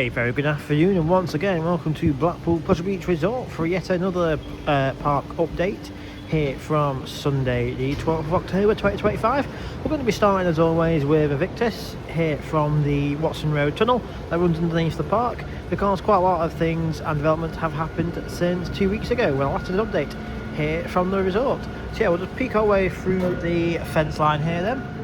A very good afternoon, and once again welcome to Blackpool Pleasure Beach Resort for yet another park update here from Sunday the 12th of October 2025. We're going to be starting as always with Evictus here from the Watson Road tunnel that runs underneath the park, because quite a lot of things and developments have happened since 2 weeks ago when I last did an update here from the resort. So yeah, we'll just peek our way through the fence line here then.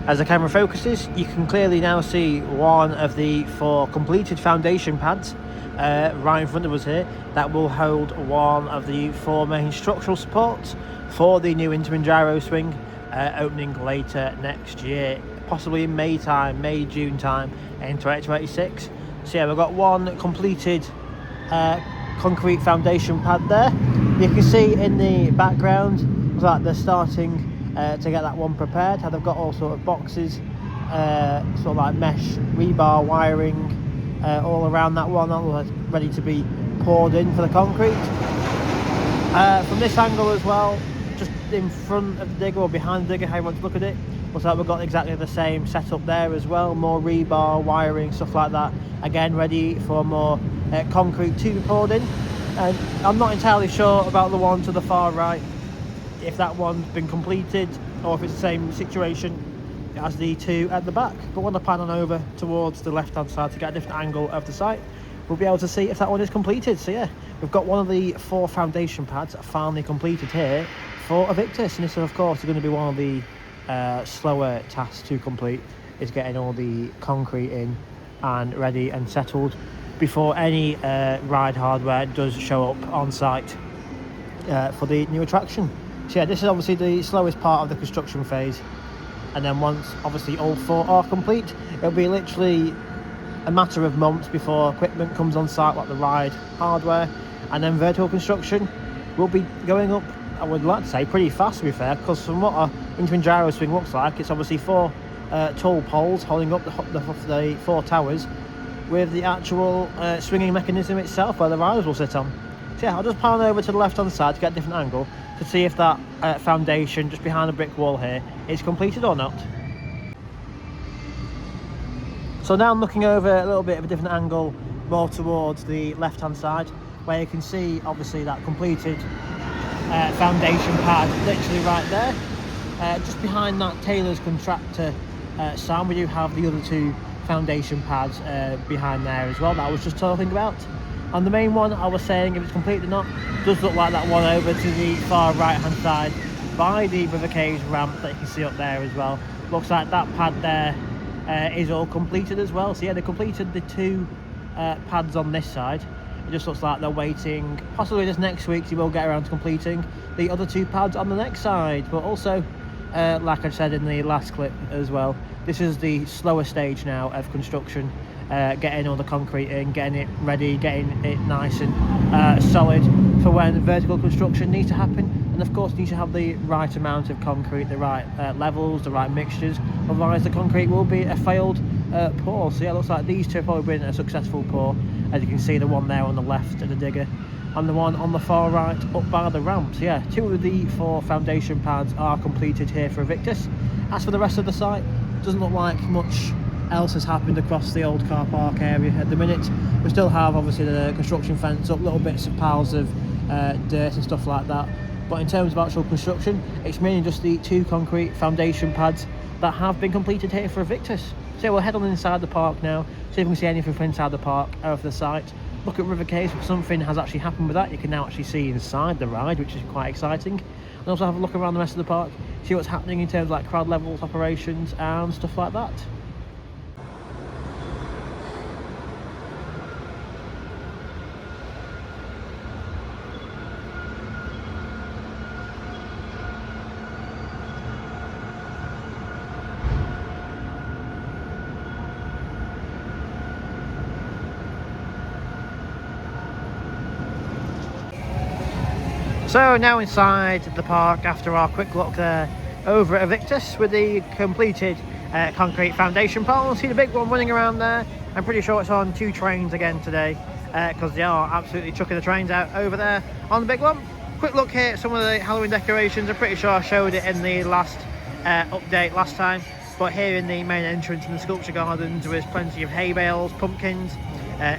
As the camera focuses, you can clearly now see one of the 4 completed foundation pads right in front of us here that will hold one of the 4 main structural supports for the new interim gyro swing opening later next year, possibly in May, June time in 2026. So yeah, we've got one completed concrete foundation pad there. You can see in the background that they're starting to get that one prepared. They've got all sort of boxes, sort of like mesh rebar wiring all around that one, all ready to be poured in for the concrete. From this angle as well, just in front of the digger or behind the digger, how you want to look at it, looks like we've got exactly the same setup there as well. More rebar wiring, stuff like that, again ready for more concrete to be poured in. And I'm not entirely sure about the one to the far right, if that one's been completed or if it's the same situation as the 2 at the back. But when I pan on over towards the left hand side to get a different angle of the site, we'll be able to see if that one is completed. So yeah, we've got one of the 4 foundation pads finally completed here for Evictus, and this of course is going to be one of the slower tasks to complete, is getting all the concrete in and ready and settled before any ride hardware does show up on site for the new attraction. So yeah, this is obviously the slowest part of the construction phase, and then once obviously all 4 are complete, it'll be literally a matter of months before equipment comes on site, like the ride hardware, and then vertical construction will be going up, I would like to say, pretty fast, to be fair, because from what a interim gyro swing looks like, it's obviously 4 tall poles holding up the 4 towers with the actual swinging mechanism itself where the riders will sit on. So yeah, I'll just pan over to the left hand side to get a different angle to see if that foundation just behind the brick wall here is completed or not. So now I'm looking over a little bit of a different angle, more towards the left hand side, where you can see obviously that completed foundation pad literally right there. Just behind that Taylor's contractor sign, we do have the other 2 foundation pads behind there as well that I was just talking about. On the main one, I was saying if it's complete or not, does look like that one over to the far right hand side by the River Caves ramp that you can see up there as well. Looks like that pad there is all completed as well. So yeah, they completed the 2 pads on this side. It just looks like they're waiting, possibly this next week, so we'll get around to completing the other 2 pads on the next side. But also, like I said in the last clip as well, this is the slower stage now of construction. Getting all the concrete in, getting it ready, getting it nice and solid for when vertical construction needs to happen, and of course needs to have the right amount of concrete, the right levels, the right mixtures, otherwise the concrete will be a failed pour. So yeah, it looks like these 2 have probably been a successful pour, as you can see the one there on the left of the digger and the one on the far right up by the ramp. So yeah, 2 of the 4 foundation pads are completed here for Evictus. As for the rest of the site, doesn't look like much else has happened across the old car park area at the minute. We still have obviously the construction fence up, little bits of piles of dirt and stuff like that, but in terms of actual construction, it's mainly just the 2 concrete foundation pads that have been completed here for Evictus. So we'll head on inside the park now, see if we can see anything from inside the park over the site. Look at River Caves, something has actually happened with that. You can now actually see inside the ride, which is quite exciting, and also have a look around the rest of the park, see what's happening in terms of like crowd levels, operations and stuff like that. So now inside the park after our quick look there over at Evictus with the completed concrete foundation pole. See the big one running around there. I'm pretty sure it's on 2 trains again today, because they are absolutely chucking the trains out over there on the big one. Quick look here at some of the Halloween decorations. I'm pretty sure I showed it in the last update last time. But here in the main entrance in the sculpture gardens, there is plenty of hay bales, pumpkins,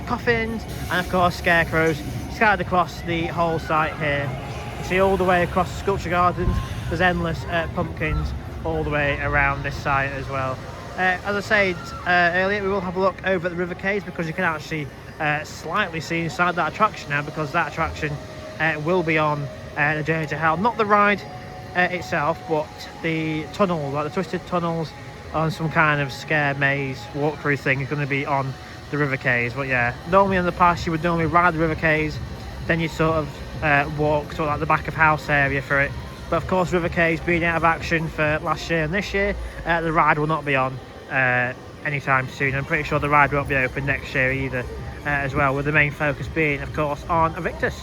coffins, and of course scarecrows scattered across the whole site here. You see all the way across the sculpture gardens, there's endless pumpkins all the way around this site as well. As I said earlier, we will have a look over at the river caves, because you can actually slightly see inside that attraction now, because that attraction will be on the Journey to Hell. Not the ride itself, but the tunnels, like the twisted tunnels on some kind of scare maze walkthrough thing, is going to be on the river caves. But yeah, normally in the past you would normally ride the river caves, then you sort of walk sort of like the back of house area for it. But of course, river caves being out of action for last year and this year, the ride will not be on anytime soon. I'm pretty sure the ride won't be open next year either as well, with the main focus being of course on Evictus.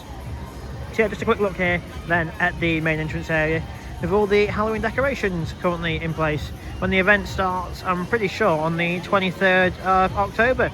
So yeah, just a quick look here then at the main entrance area with all the Halloween decorations currently in place. When the event starts, I'm pretty sure on the 23rd of October.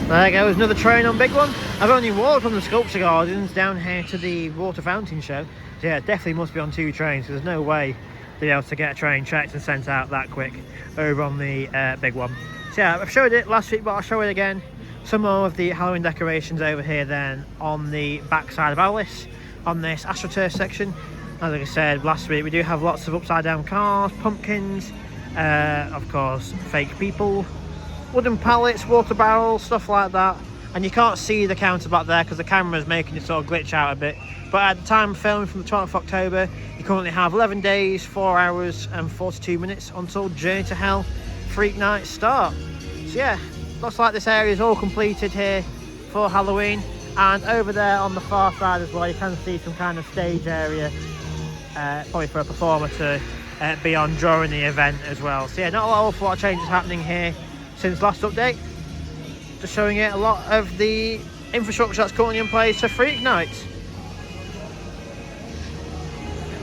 There goes another train on Big One. I've only walked from the sculpture gardens down here to the water fountain show. So yeah, definitely must be on 2 trains, because there's no way to be able to get a train checked and sent out that quick over on the Big One. So yeah, I've showed it last week, but I'll show it again. Some more of the Halloween decorations over here then on the back side of Alice, on this AstroTurf section. As I said last week, we do have lots of upside down cars, pumpkins, of course fake people, wooden pallets, water barrels, stuff like that. And you can't see the counter back there because the camera is making it sort of glitch out a bit. But at the time of filming, from the 12th of October, you currently have 11 days, 4 hours and 42 minutes until Journey to Hell Freak Night start. So yeah, looks like this area is all completed here for Halloween. And over there on the far side as well, you can see some kind of stage area, probably for a performer to be on during the event as well. So yeah, not an awful lot of changes happening here since last update. Just showing you a lot of the infrastructure that's currently in place for Freak Night.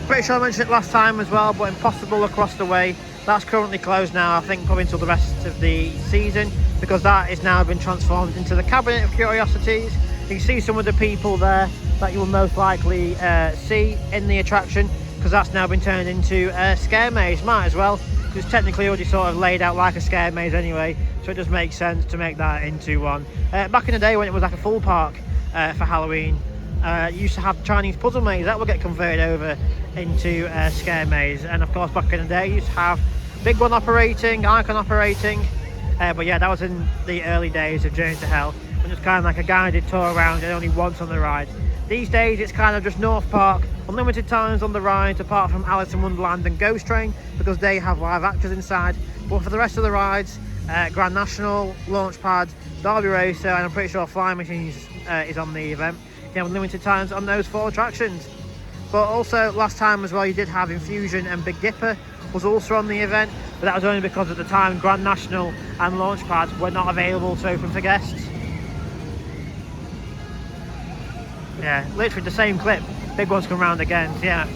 Pretty sure I mentioned it last time as well, but Impossible across the way, that's currently closed now, I think probably until the rest of the season, because that is now been transformed into the Cabinet of Curiosities. You can see some of the people there that you will most likely see in the attraction, because that's now been turned into a scare maze. Might as well, because it's technically already sort of laid out like a scare maze anyway, so it just makes sense to make that into one. Back in the day when it was like a full park for Halloween, you used to have Chinese puzzle maze that would get converted over into a scare maze. And of course back in the day you used to have Big One operating, Icon operating, but yeah, that was in the early days of Journey to Hell, when it's kind of like a guided tour around and only once on the ride. These days it's kind of just North Park, unlimited times on the rides apart from Alice in Wonderland and Ghost Train, because they have live actors inside. But for the rest of the rides, Grand National, Launchpad, Derby Racer, and I'm pretty sure Flying Machines is on the event. You have unlimited times on those 4 attractions. But also last time as well, you did have Infusion and Big Dipper was also on the event, but that was only because at the time Grand National and Launchpad were not available to open for guests. Yeah, literally the same clip. Big One's come round again. So yeah,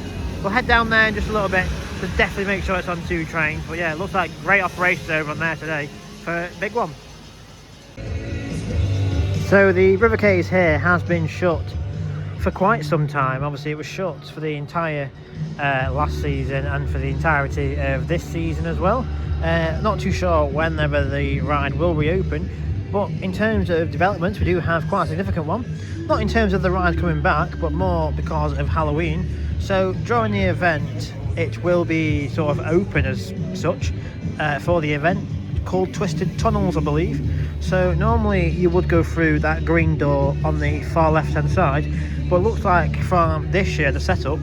we'll head down there in just a little bit to definitely make sure it's on 2 trains. But yeah, it looks like great operations over on there today for Big One. So the river caves here has been shut for quite some time. Obviously it was shut for the entire last season and for the entirety of this season as well. Not too sure whenever the ride will reopen, but in terms of developments we do have quite a significant one. Not in terms of the ride coming back, but more because of Halloween. So during the event it will be sort of open as such for the event, called Twisted Tunnels I believe. So normally you would go through that green door on the far left hand side, but it looks like from this year the setup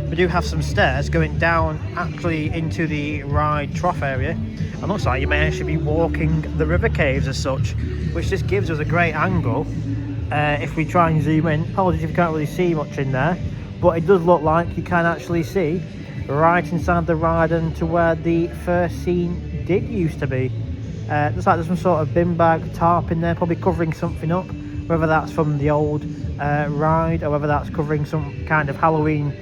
we do have some stairs going down actually into the ride trough area, and looks like you may actually be walking the river caves as such, which just gives us a great angle. If we try and zoom in, apologies if you can't really see much in there, but it does look like you can actually see right inside the ride and to where the first scene did used to be. Looks like there's some sort of bin bag tarp in there, probably covering something up, whether that's from the old ride or whether that's covering some kind of Halloween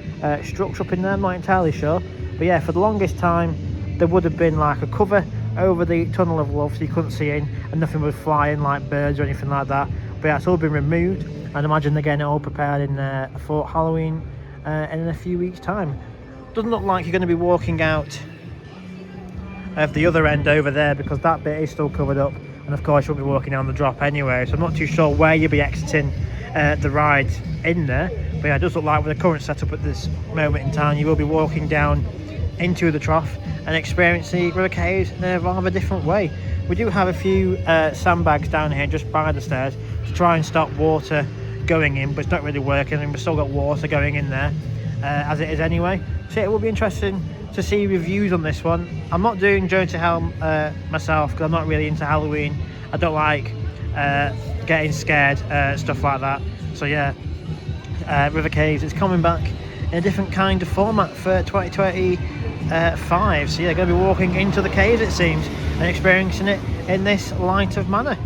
structure up in there. I'm not entirely sure, but yeah, for the longest time there would have been like a cover over the tunnel of love so you couldn't see in, and nothing was flying like birds or anything like that. But yeah, it's all been removed, and imagine they're getting it all prepared in for Halloween in a few weeks time. Doesn't look like you're going to be walking out of the other end over there, because that bit is still covered up, and of course you won't be walking down the drop anyway, so I'm not too sure where you'll be exiting the ride in there. But yeah, it does look like with the current setup at this moment in time, you will be walking down into the trough and experiencing river caves in a rather different way. We do have a few sandbags down here just by the stairs to try and stop water going in, but it's not really working, and we've still got water going in there as it is anyway. So it will be interesting to see reviews on this one. I'm not doing Journey to Hell myself, because I'm not really into Halloween. I don't like getting scared, stuff like that. So yeah, River Caves is coming back in a different kind of format for 2025. So yeah, going to be walking into the caves, it seems, and experiencing it in this light of manner.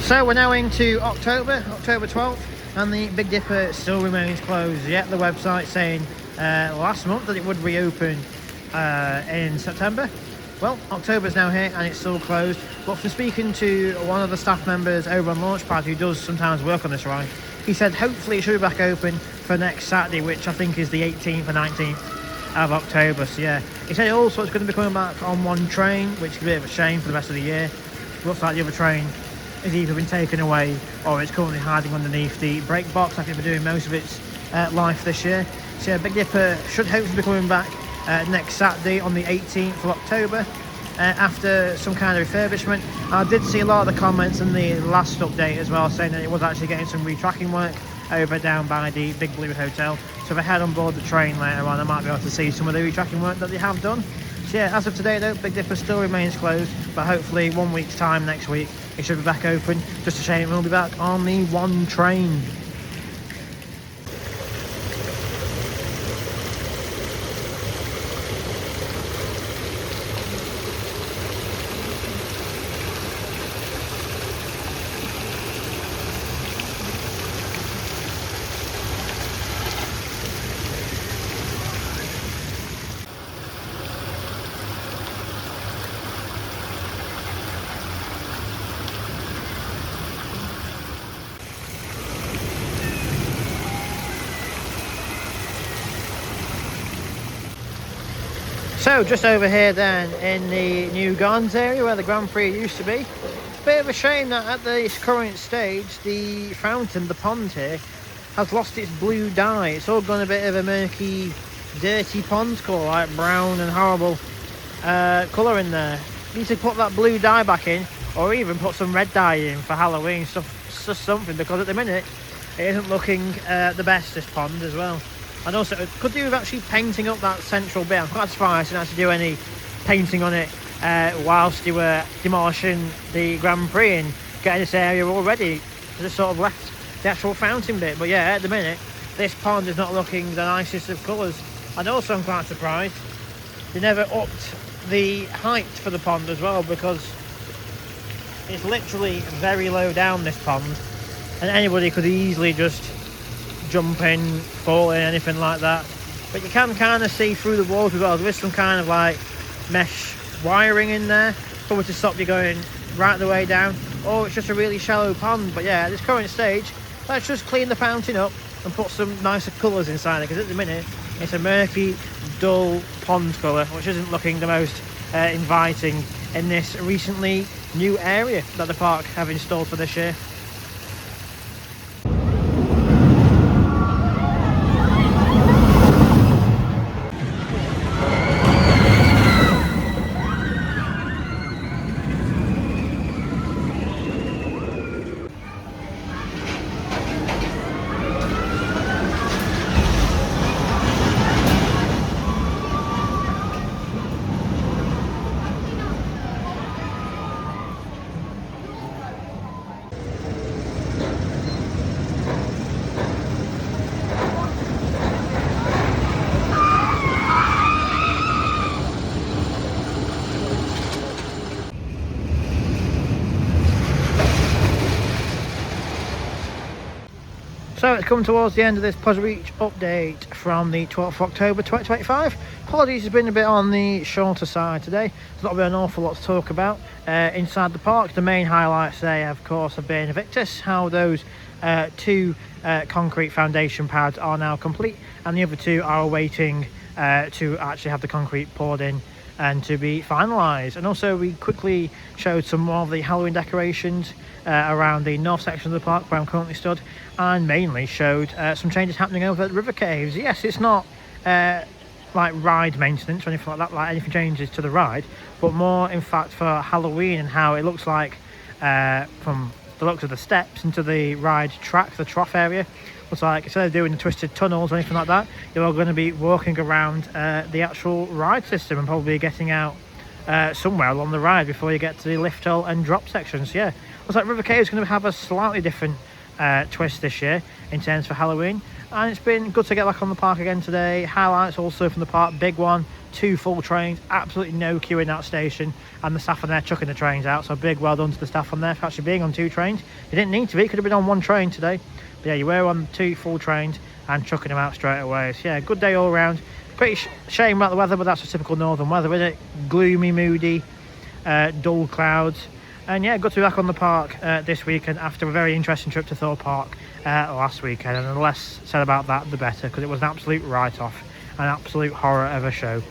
So we're now into October 12th, and the Big Dipper still remains closed. Yet the website saying last month that it would reopen in September. Well, October's now here and it's still closed. But from speaking to one of the staff members over on Launchpad, who does sometimes work on this ride, he said hopefully it should be back open for next Saturday, which I think is the 18th or 19th of October. So yeah, he said also it's going to be coming back on one train, which is a bit of a shame for the rest of the year. Looks like the other train has either been taken away or it's currently hiding underneath the brake box. I think we're doing most of its life this year. So yeah, Big Dipper should hopefully be coming back next Saturday on the 18th of October after some kind of refurbishment. I did see a lot of the comments in the last update as well saying that it was actually getting some retracking work over down by the Big Blue Hotel. So if I head on board the train later on, I might be able to see some of the retracking work that they have done. So yeah, as of today though, Big Dipper still remains closed, but hopefully 1 week's time next week it should be back open. Just a shame we'll be back on the one train. So just over here then in the new gardens area where the Grand Prix used to be. Bit of a shame that at this current stage the fountain, the pond here, has lost its blue dye. It's all gone a bit of a murky, dirty pond colour, like brown and horrible colour in there. Need to put that blue dye back in, or even put some red dye in for Halloween stuff, just something, because at the minute it isn't looking the best, this pond as well. And also, it could do with actually painting up that central bit. I'm quite surprised I didn't actually do any painting on it whilst you were demolishing the Grand Prix and getting this area all ready. Just sort of left the actual fountain bit. But yeah, at the minute, this pond is not looking the nicest of colours. And also, I'm quite surprised they never upped the height for the pond as well, because it's literally very low down, this pond, and anybody could easily just jump in, fall in, anything like that. But you can kind of see through the walls as well. There is some kind of like mesh wiring in there, probably to stop you going right the way down. Or it's just a really shallow pond. But yeah, at this current stage, let's just clean the fountain up and put some nicer colours inside it, because at the minute it's a murky, dull pond colour, which isn't looking the most inviting in this recently new area that the park have installed for this year. it's come towards the end of this Pleasure Beach update from the 12th of October 2025. Apologies, it's been a bit on the shorter side today. There's not been an awful lot to talk about inside the park. The main highlights today, of course, have been Evictus, how those two concrete foundation pads are now complete, and the other two are awaiting to actually have the concrete poured in and to be finalised. And also we quickly showed some more of the Halloween decorations around the north section of the park where I'm currently stood, and mainly showed some changes happening over at the river caves. Yes, it's not like ride maintenance or anything like that, like anything changes to the ride, but more in fact for Halloween, and how it looks like from the looks of the steps into the ride track, the trough area, looks like instead of doing the twisted tunnels or anything like that, you're going to be walking around the actual ride system and probably getting out somewhere along the ride before you get to the lift hill and drop sections. Yeah, looks like River Cave is going to have a slightly different twist this year in terms for Halloween, and it's been good to get back on the park again today. Highlights also from the park, big one, 2 full trains, absolutely no queue in that station, and the staff on there chucking the trains out, so big well done to the staff on there for actually being on 2 trains. You didn't need to be, could have been on 1 train today, but yeah, you were on 2 full trains and chucking them out straight away. So yeah, good day all round. Pretty shame about the weather, but that's a typical northern weather, isn't it? Gloomy, moody, dull clouds. And yeah, good to be back on the park this weekend after a very interesting trip to Thor Park last weekend, and the less said about that the better, because it was an absolute write-off, an absolute horror of a show.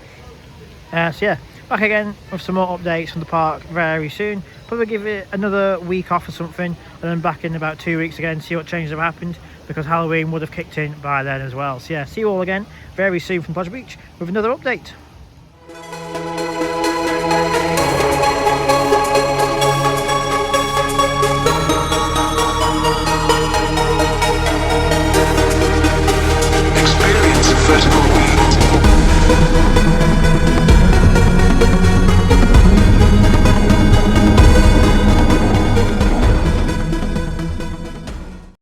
So yeah, back again with some more updates from the park very soon. Probably give it another week off or something, and then back in about 2 weeks again, see what changes have happened, because Halloween would have kicked in by then as well. So yeah, see you all again very soon from Pleasure Beach with another update.